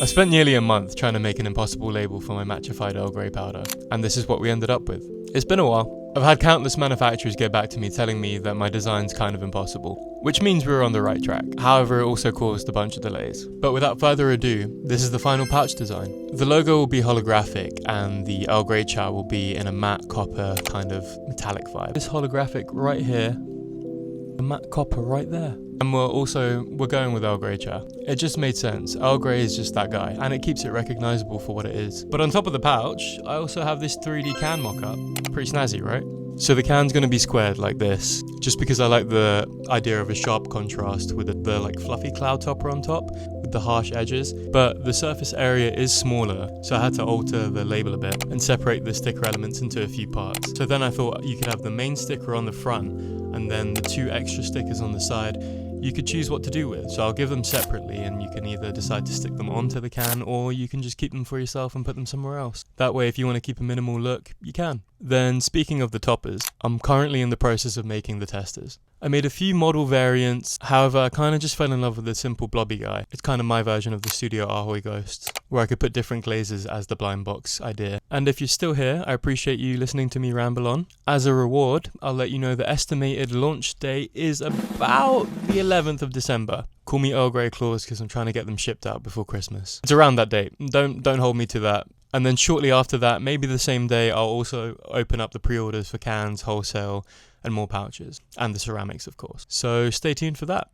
I spent nearly a month trying to make an impossible label for my Matchafied Earl Grey powder, and this is what we ended up with. It's been a while. I've had countless manufacturers get back to me telling me that my design's kind of impossible, which means we were on the right track. However, it also caused a bunch of delays. But without further ado, this is the final pouch design. The logo will be holographic, and the Earl Grey char will be in a matte copper kind of metallic vibe. This holographic right here, the matte copper right there. And we're going with Earl Grey char. It just made sense. Earl Grey is just that guy, and it keeps it recognizable for what it is. But on top of the pouch, I also have this 3D can mock-up. Pretty snazzy, right? So the can's gonna be squared like this, just because I like the idea of a sharp contrast with the like fluffy cloud topper on top, with the harsh edges. But the surface area is smaller, so I had to alter the label a bit and separate the sticker elements into a few parts. So then I thought you could have the main sticker on the front, and then the 2 extra stickers on the side you could choose what to do with. So I'll give them separately, and you can either decide to stick them onto the can, or you can just keep them for yourself and put them somewhere else. That way, if you want to keep a minimal look, you can. Then speaking of the toppers, I'm currently in the process of making the testers. I made a few model variants, however I kind of just fell in love with the simple blobby guy. It's kind of my version of the Studio Ahoy Ghosts, where I could put different glazes as the blind box idea. And if you're still here, I appreciate you listening to me ramble on. As a reward, I'll let you know the estimated launch date is about the 11th of December. Call me Earl Grey Claus because I'm trying to get them shipped out before Christmas. It's around that date. Don't hold me to that. And then shortly after that, maybe the same day, I'll also open up the pre-orders for cans, wholesale, and more pouches. And the ceramics, of course. So stay tuned for that.